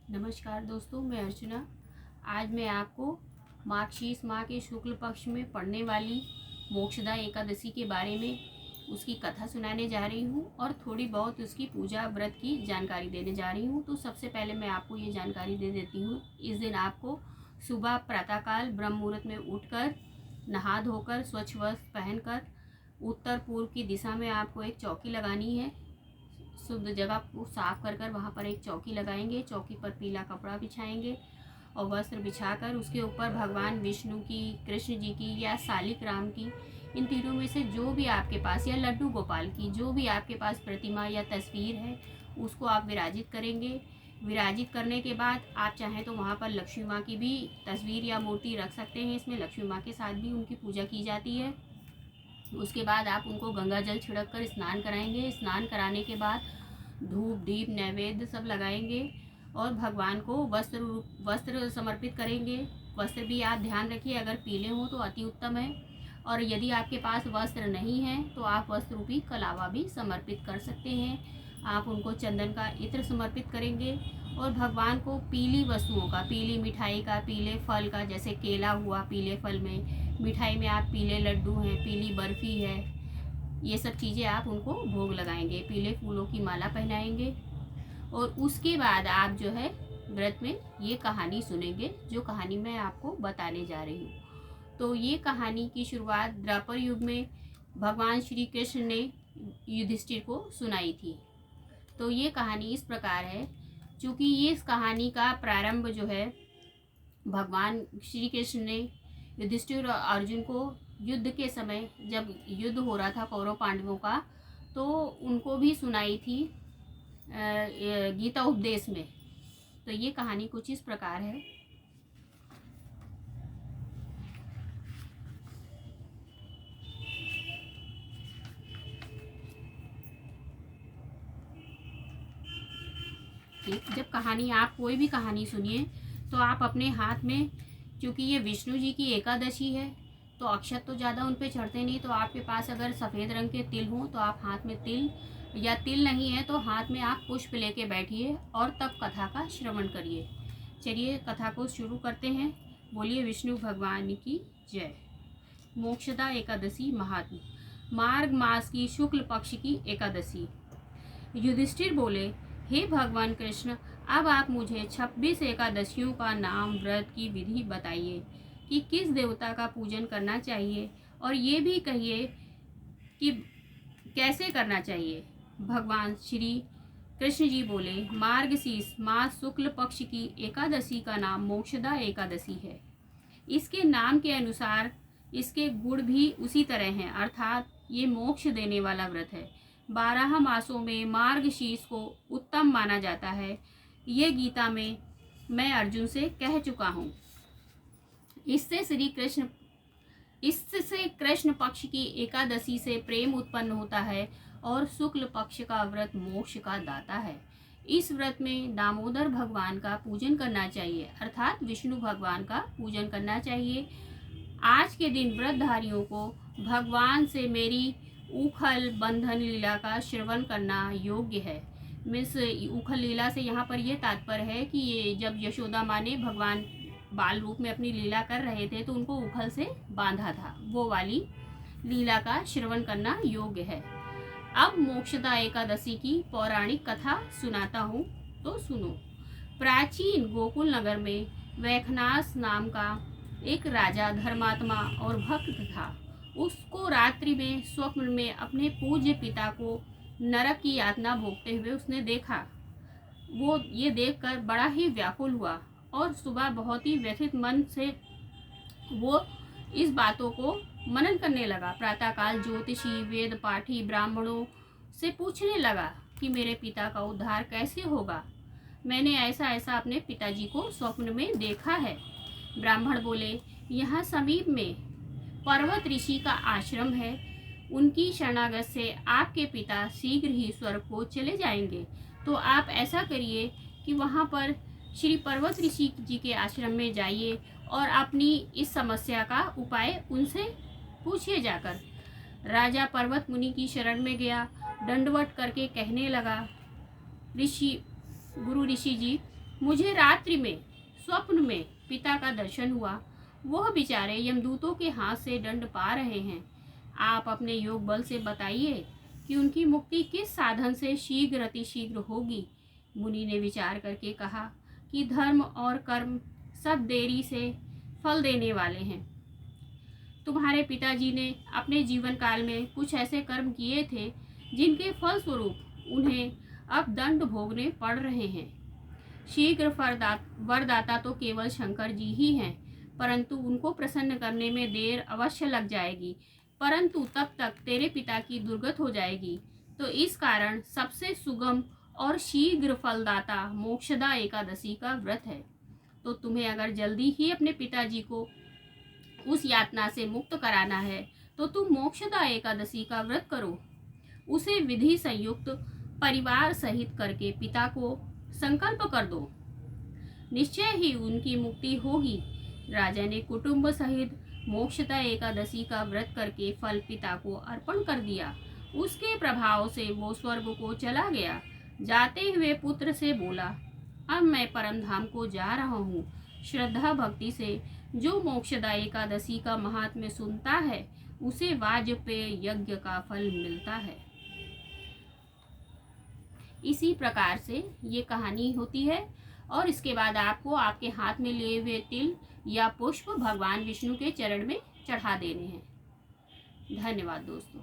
नमस्कार दोस्तों, मैं अर्चना। आज मैं आपको मार्गशीर्ष माह के शुक्ल पक्ष में पड़ने वाली मोक्षदा एकादशी के बारे में उसकी कथा सुनाने जा रही हूँ और थोड़ी बहुत उसकी पूजा व्रत की जानकारी देने जा रही हूँ। तो सबसे पहले मैं आपको ये जानकारी दे देती हूँ। इस दिन आपको सुबह प्रातःकाल ब्रह्म मुहूर्त में उठकर नहा धोकर स्वच्छ वस्त्र पहनकर उत्तर पूर्व की दिशा में आपको एक चौकी लगानी है। शुद्ध जगह को साफ कर कर वहाँ पर एक चौकी लगाएंगे। चौकी पर पीला कपड़ा बिछाएंगे और वस्त्र बिछाकर उसके ऊपर भगवान विष्णु की, कृष्ण जी की या शालिक राम की, इन तीनों में से जो भी आपके पास, या लड्डू गोपाल की जो भी आपके पास प्रतिमा या तस्वीर है उसको आप विराजित करेंगे। विराजित करने के बाद आप चाहें तो वहाँ पर लक्ष्मी माँ की भी तस्वीर या मूर्ति रख सकते हैं। इसमें लक्ष्मी माँ के साथ भी उनकी पूजा की जाती है। उसके बाद आप उनको गंगा जल छिड़क कर स्नान कराएंगे। स्नान कराने के बाद धूप दीप नैवेद्य सब लगाएंगे और भगवान को वस्त्र समर्पित करेंगे। वस्त्र भी आप ध्यान रखिए, अगर पीले हों तो अति उत्तम है, और यदि आपके पास वस्त्र नहीं है तो आप वस्त्र रूपी कलावा भी समर्पित कर सकते हैं। आप उनको चंदन का इत्र समर्पित करेंगे और भगवान को पीली वस्तुओं का, पीली मिठाई का, पीले फल का, जैसे केला हुआ पीले फल में, मिठाई में आप पीले लड्डू हैं, पीली बर्फ़ी है, ये सब चीज़ें आप उनको भोग लगाएंगे। पीले फूलों की माला पहनाएंगे और उसके बाद आप जो है व्रत में ये कहानी सुनेंगे, जो कहानी मैं आपको बताने जा रही हूँ। तो ये कहानी की शुरुआत द्वापर युग में भगवान श्री कृष्ण ने युधिष्ठिर को सुनाई थी। तो ये कहानी इस प्रकार है। चूँकि ये इस कहानी का प्रारंभ जो है भगवान श्री कृष्ण ने युधिष्ठिर और अर्जुन को युद्ध के समय, जब युद्ध हो रहा था कौरव पांडवों का, तो उनको भी सुनाई थी गीता उपदेश में। तो ये कहानी कुछ इस प्रकार है। जब कहानी, आप कोई भी कहानी सुनिए तो आप अपने हाथ में, क्योंकि ये विष्णु जी की एकादशी है तो अक्षत तो ज़्यादा उन पे चढ़ते नहीं, तो आपके पास अगर सफ़ेद रंग के तिल हों तो आप हाथ में तिल, या तिल नहीं है तो हाथ में आप पुष्प लेके बैठिए और तब कथा का श्रवण करिए। चलिए कथा को शुरू करते हैं। बोलिए विष्णु भगवान की जय। मोक्षदा एकादशी महात्म्य। मार्ग मास की शुक्ल पक्ष की एकादशी। युधिष्ठिर बोले, हे भगवान कृष्ण, अब आप मुझे 26 एकादशियों का नाम, व्रत की विधि बताइए कि किस देवता का पूजन करना चाहिए, और ये भी कहिए कि कैसे करना चाहिए। भगवान श्री कृष्ण जी बोले, मार्गशीर्ष मास शुक्ल पक्ष की एकादशी का नाम मोक्षदा एकादशी है। इसके नाम के अनुसार इसके गुण भी उसी तरह हैं, अर्थात ये मोक्ष देने वाला व्रत है। 12 मासों में मार्गशीर्ष को उत्तम माना जाता है। ये गीता में मैं अर्जुन से कह चुका हूँ। इससे कृष्ण पक्ष की एकादशी से प्रेम उत्पन्न होता है और शुक्ल पक्ष का व्रत मोक्ष का दाता है। इस व्रत में दामोदर भगवान का पूजन करना चाहिए, अर्थात विष्णु भगवान का पूजन करना चाहिए। आज के दिन व्रतधारियों को भगवान से मेरी उखल बंधन लीला का श्रवण करना योग्य है। मिस उखल लीला से यहाँ पर यह तात्पर्य है कि ये जब यशोदा माँ ने भगवान बाल रूप में अपनी लीला कर रहे थे तो उनको उखल से बांधा था, वो वाली लीला का श्रवण करना योग्य है। अब मोक्षदा एकादशी की पौराणिक कथा सुनाता हूँ, तो सुनो। प्राचीन गोकुल नगर में वैखनास नाम का एक राजा धर्मात्मा और भक्त था। उसको रात्रि में स्वप्न में अपने पूज्य पिता को नरक की यातना भोगते हुए उसने देखा। वो ये देखकर बड़ा ही व्याकुल हुआ और सुबह बहुत ही व्यथित मन से वो इस बातों को मनन करने लगा। प्रातःकाल ज्योतिषी, वेद पाठी ब्राह्मणों से पूछने लगा कि मेरे पिता का उद्धार कैसे होगा। मैंने ऐसा ऐसा अपने पिताजी को स्वप्न में देखा है। ब्राह्मण बोले, यहाँ समीप में पर्वत ऋषि का आश्रम है, उनकी शरणागत से आपके पिता शीघ्र ही स्वर्ग को चले जाएंगे। तो आप ऐसा करिए कि वहाँ पर श्री पर्वत ऋषि जी के आश्रम में जाइए और अपनी इस समस्या का उपाय उनसे पूछिए जाकर। राजा पर्वत मुनि की शरण में गया, दंडवत करके कहने लगा, गुरु ऋषि जी, मुझे रात्रि में स्वप्न में पिता का दर्शन हुआ। वह बेचारे यमदूतों के हाथ से दंड पा रहे हैं। आप अपने योग बल से बताइए कि उनकी मुक्ति किस साधन से शीघ्र अतिशीघ्र होगी। मुनि ने विचार करके कहा कि धर्म और कर्म सब देरी से फल देने वाले हैं। तुम्हारे पिताजी ने अपने जीवन काल में कुछ ऐसे कर्म किए थे जिनके फल स्वरूप उन्हें अब दंड भोगने पड़ रहे हैं। शीघ्र वरदाता तो केवल शंकर जी ही हैं, परंतु उनको प्रसन्न करने में देर अवश्य लग जाएगी, परंतु तब तक तेरे पिता की दुर्गत हो जाएगी। तो इस कारण सबसे सुगम और शीघ्र फलदाता मोक्षदा एकादशी का व्रत है। तो तुम्हें अगर जल्दी ही अपने पिताजी को उस यातना से मुक्त कराना है तो तुम मोक्षदा एकादशी का व्रत करो। उसे विधि संयुक्त परिवार सहित करके पिता को संकल्प कर दो, निश्चय ही उनकी मुक्ति होगी। राजा ने कुटुंब सहित मोक्षदा एकादशी का व्रत करके फल पिता को अर्पण कर दिया। उसके प्रभाव से वो स्वर्ग को चला गया। जाते हुए पुत्र से बोला, अब मैं परम धाम को जा रहा हूँ। श्रद्धा भक्ति से जो मोक्षदा एकादशी का महात्म्य सुनता है उसे वाजपेय यज्ञ का फल मिलता है। इसी प्रकार से ये कहानी होती है और इसके बाद आपको आपके हाथ में लिए हुए तिल या पुष्प भगवान विष्णु के चरण में चढ़ा देने हैं। धन्यवाद दोस्तों।